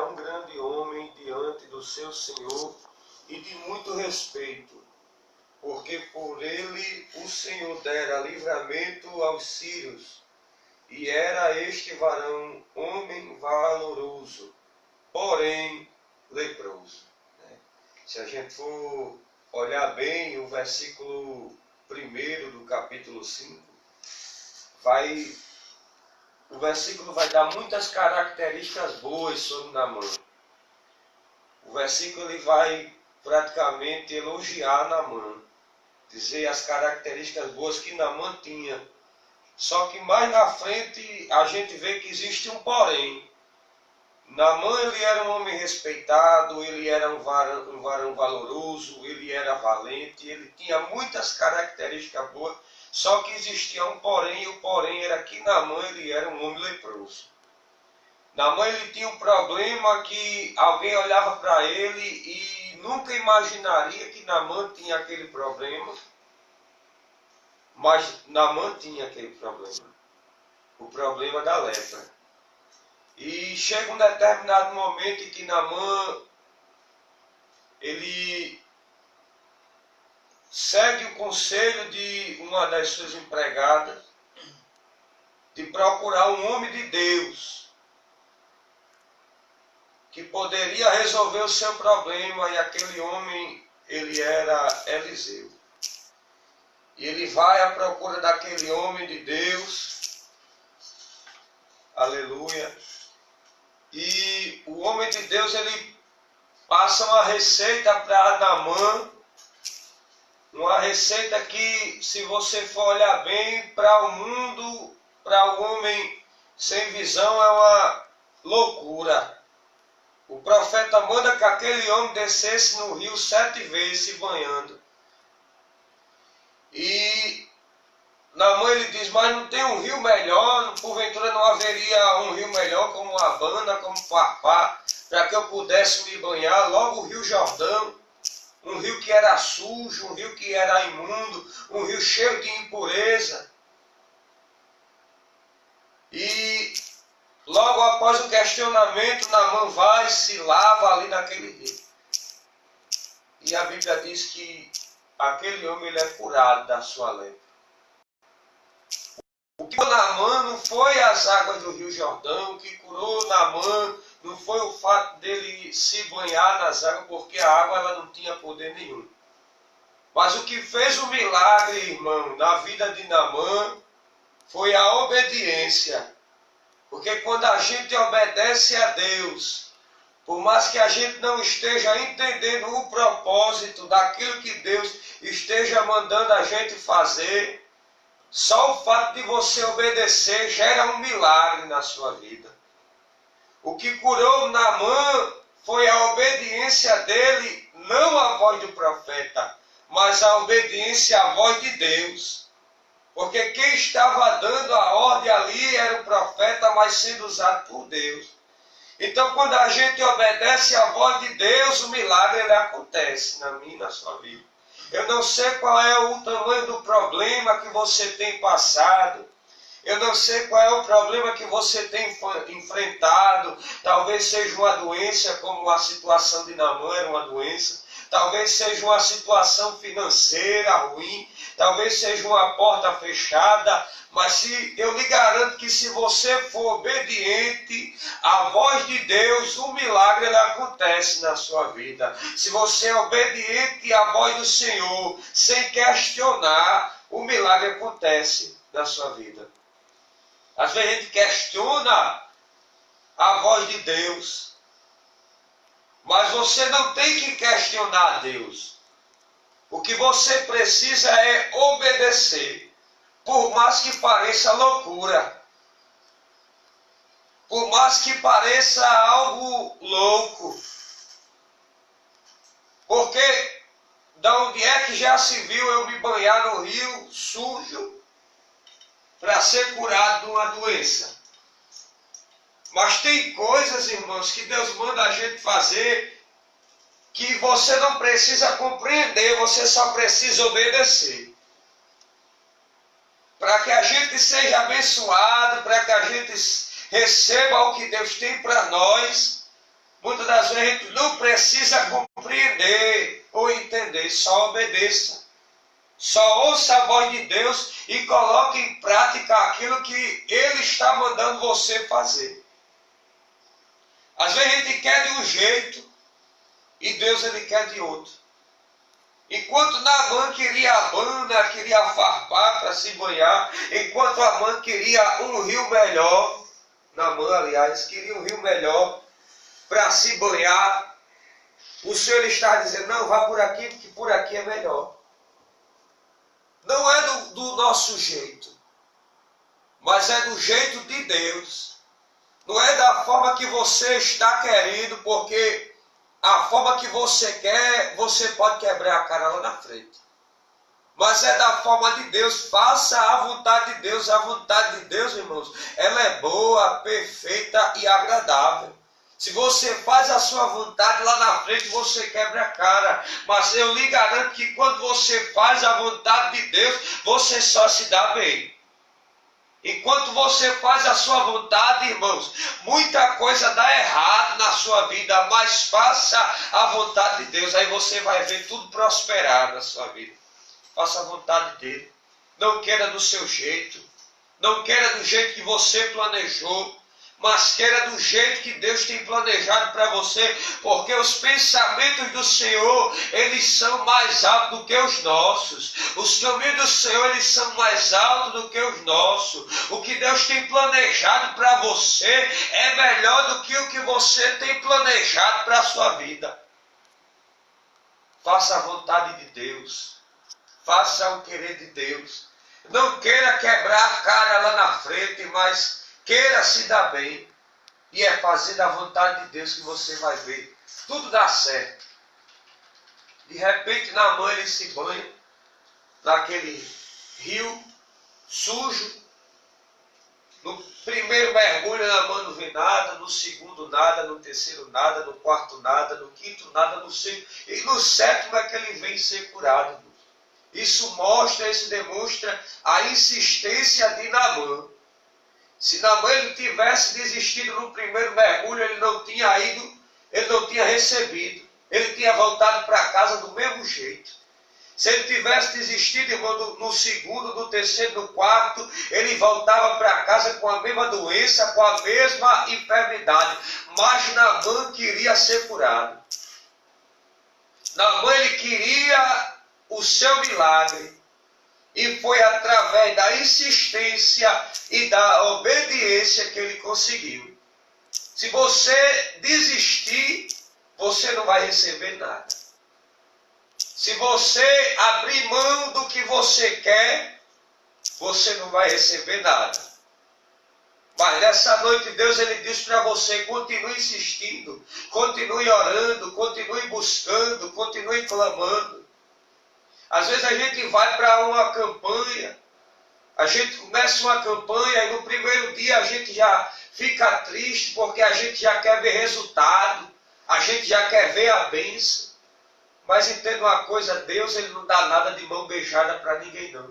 era um grande homem diante do seu Senhor e de muito respeito, porque por ele o Senhor dera livramento aos sírios, e era este varão homem valoroso, porém leproso. Se a gente for olhar bem o versículo 1 do capítulo 5, o versículo vai dar muitas características boas sobre Naamã. O versículo ele vai praticamente elogiar Naamã, dizer as características boas que Naamã tinha. Só que mais na frente a gente vê que existe um porém. Naamã ele era um homem respeitado, ele era um varão valoroso, ele era valente, ele tinha muitas características boas, só que existia um porém, e o porém era que Naamã ele era um homem leproso. Naamã ele tinha um problema que alguém olhava para ele e nunca imaginaria que Naamã tinha aquele problema, mas Naamã tinha aquele problema, o problema da lepra. E chega um determinado momento em que Naamã ele segue o conselho de uma das suas empregadas de procurar um homem de Deus que poderia resolver o seu problema, e aquele homem ele era Eliseu. E ele vai à procura daquele homem de Deus, aleluia. E o homem de Deus, ele passa uma receita para Naamã, uma receita que, se você for olhar bem, para o mundo, para o homem sem visão, é uma loucura. O profeta manda que aquele homem descesse no rio 7 vezes se banhando. E Naamã ele diz, mas não tem um rio melhor, porventura não haveria um rio melhor como Abana, como Pharpar, para que eu pudesse me banhar, logo o rio Jordão, um rio que era sujo, um rio que era imundo, um rio cheio de impureza. E logo após o questionamento, Naamã vai e se lava ali naquele rio. E a Bíblia diz que aquele homem ele é curado da sua lepra. O que curou Naamã não foi as águas do rio Jordão, o que curou Naamã não foi o fato dele se banhar nas águas, porque a água ela não tinha poder nenhum. Mas o que fez o milagre, irmão, na vida de Naamã foi a obediência. Porque quando a gente obedece a Deus, por mais que a gente não esteja entendendo o propósito daquilo que Deus esteja mandando a gente fazer, só o fato de você obedecer gera um milagre na sua vida. O que curou Naamã foi a obediência dele, não a voz do profeta, mas a obediência à voz de Deus. Porque quem estava dando a ordem ali era o profeta, mas sendo usado por Deus. Então, quando a gente obedece à voz de Deus, o milagre ele acontece na minha e na sua vida. Eu não sei qual é o tamanho do problema que você tem passado. Eu não sei qual é o problema que você tem enfrentado. Talvez seja uma doença, como a situação de Naamã era uma doença. Talvez seja uma situação financeira ruim. Talvez seja uma porta fechada. Mas eu lhe garanto que se você for obediente à voz de Deus, o milagre ele acontece na sua vida. Se você é obediente à voz do Senhor, sem questionar, o milagre acontece na sua vida. Às vezes a gente questiona a voz de Deus, mas você não tem que questionar a Deus. O que você precisa é obedecer. Por mais que pareça loucura, por mais que pareça algo louco, porque da onde é que já se viu eu me banhar no rio sujo para ser curado de uma doença? Mas tem coisas, irmãos, que Deus manda a gente fazer que você não precisa compreender, você só precisa obedecer. Para que a gente seja abençoado, para que a gente receba o que Deus tem para nós, Muitas das vezes a gente não precisa compreender ou entender, só obedeça. Só ouça a voz de Deus e coloque em prática aquilo que Ele está mandando você fazer. Às vezes a gente quer de um jeito e Deus ele quer de outro. Enquanto Naamã queria a bana, queria farpar para se banhar, enquanto Amã queria um rio melhor, Naamã, aliás, queria um rio melhor para se banhar, o Senhor está dizendo, não, vá por aqui, porque por aqui é melhor. Não é do nosso jeito, mas é do jeito de Deus. Não é da forma que você está querendo, porque a forma que você quer, você pode quebrar a cara lá na frente. Mas é da forma de Deus, faça a vontade de Deus. A vontade de Deus, irmãos, ela é boa, perfeita e agradável. Se você faz a sua vontade lá na frente, você quebra a cara. Mas eu lhe garanto que quando você faz a vontade de Deus, você só se dá bem. Enquanto você faz a sua vontade, irmãos, muita coisa dá errado na sua vida, mas faça a vontade de Deus. Aí você vai ver tudo prosperar na sua vida. Faça a vontade dele. Não queira do seu jeito. Não queira do jeito que você planejou. Mas queira do jeito que Deus tem planejado para você, porque os pensamentos do Senhor, eles são mais altos do que os nossos. Os caminhos do Senhor, eles são mais altos do que os nossos. O que Deus tem planejado para você é melhor do que o que você tem planejado para a sua vida. Faça a vontade de Deus. Faça o querer de Deus. Não queira quebrar a cara lá na frente, mas queira se dar bem, e é fazendo a vontade de Deus que você vai ver tudo dar certo. De repente, Naamã ele se banha naquele rio sujo. No primeiro mergulho, Naamã não vê nada, no segundo nada, no terceiro nada, no quarto nada, no quinto nada, no sexto, e no sétimo é que ele vem ser curado. Isso demonstra a insistência de Naamã. Se Naamã ele tivesse desistido no primeiro mergulho, ele não tinha ido, ele não tinha recebido. Ele tinha voltado para casa do mesmo jeito. Se ele tivesse desistido, irmão, no segundo, no terceiro, no quarto, ele voltava para casa com a mesma doença, com a mesma enfermidade. Mas Naamã queria ser curado. Naamã ele queria o seu milagre. E foi através da insistência e da obediência que ele conseguiu. Se você desistir, você não vai receber nada. Se você abrir mão do que você quer, você não vai receber nada. Mas nessa noite Deus ele diz para você, continue insistindo, continue orando, continue buscando, continue clamando. Às vezes a gente vai para uma campanha, a gente começa uma campanha e no primeiro dia a gente já fica triste porque a gente já quer ver resultado, a gente já quer ver a bênção. Mas entenda uma coisa, Deus ele não dá nada de mão beijada para ninguém não.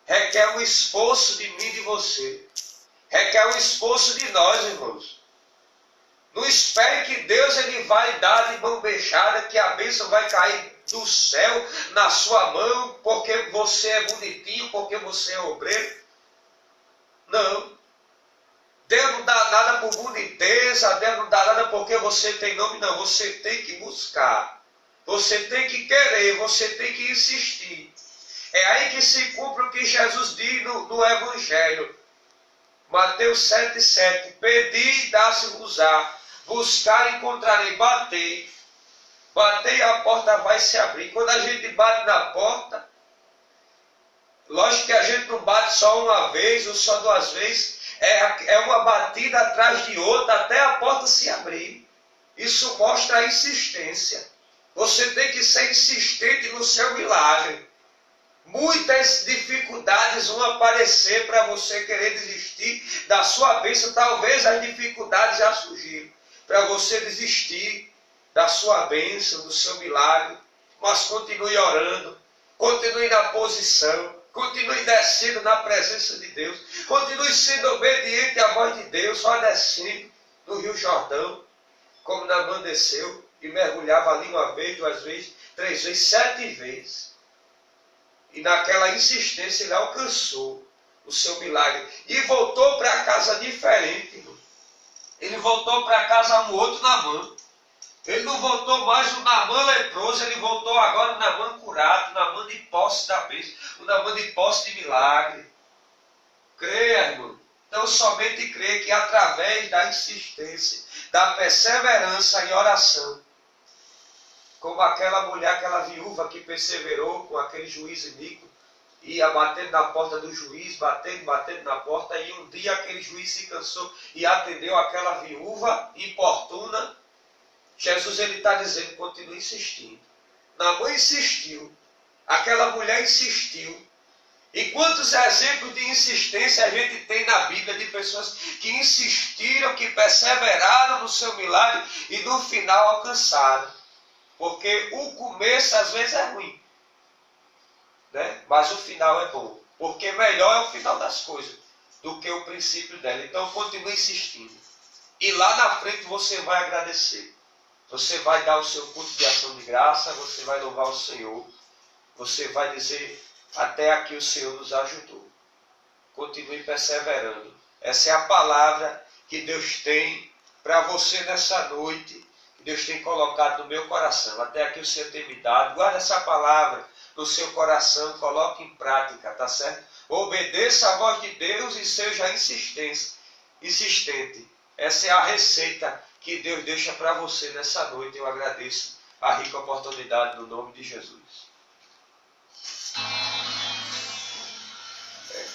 Requer um esforço de mim e de você. Requer um esforço de nós, irmãos. Não espere que Deus ele vai dar de mão beijada, que a bênção vai cair do céu na sua mão, porque você é bonitinho, porque você é obreiro. Não. Deus não dá nada por boniteza, Deus não dá nada porque você tem nome, não. Você tem que buscar. Você tem que querer, você tem que insistir. É aí que se cumpre o que Jesus diz no Evangelho. Mateus 7,7. Pedi e dá-se-vos-á. Buscar, encontrarei. Batei. Batei, a porta vai se abrir. Quando a gente bate na porta, lógico que a gente não bate só uma vez ou só duas vezes. É uma batida atrás de outra até a porta se abrir. Isso mostra a insistência. Você tem que ser insistente no seu milagre. Muitas dificuldades vão aparecer para você querer desistir da sua bênção. Talvez as dificuldades já surgiram para você desistir da sua bênção, do seu milagre. Mas continue orando, continue na posição, continue descendo na presença de Deus, continue sendo obediente à voz de Deus, só descendo no Rio Jordão. como Naamã desceu e mergulhava ali uma vez, 2 vezes, 3 vezes, 7 vezes. E naquela insistência ele alcançou o seu milagre. E voltou para casa diferente, irmão. Ele voltou para casa um outro Naamã. Ele não voltou mais o Naamã leproso, ele voltou agora o Naamã curado, o Naamã de posse da bênção, o Naamã de posse de milagre. Creia, irmão. Então somente creia que através da insistência, da perseverança em oração, como aquela mulher, aquela viúva que perseverou com aquele juiz iníquo, ia batendo na porta do juiz, batendo na porta, e um dia aquele juiz se cansou e atendeu aquela viúva importuna. Jesus ele está dizendo, continua insistindo. Naamã insistiu, aquela mulher insistiu. E quantos exemplos de insistência a gente tem na Bíblia de pessoas que insistiram, que perseveraram no seu milagre e no final alcançaram. Porque o começo às vezes é ruim, né? Mas o final é bom. Porque melhor é o final das coisas do que o princípio dela. Então continue insistindo. E lá na frente você vai agradecer. Você vai dar o seu culto de ação de graça, você vai louvar o Senhor. Você vai dizer, até aqui o Senhor nos ajudou. Continue perseverando. Essa é a palavra que Deus tem para você nessa noite. Que Deus tem colocado no meu coração. Até aqui o Senhor tem me dado. Guarda essa palavra no seu coração. Coloque em prática, tá certo? Obedeça a voz de Deus e seja insistente. Essa é a receita que Deus deixa para você nessa noite. Eu agradeço a rica oportunidade no nome de Jesus.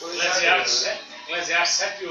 Eclesiastes 7:8.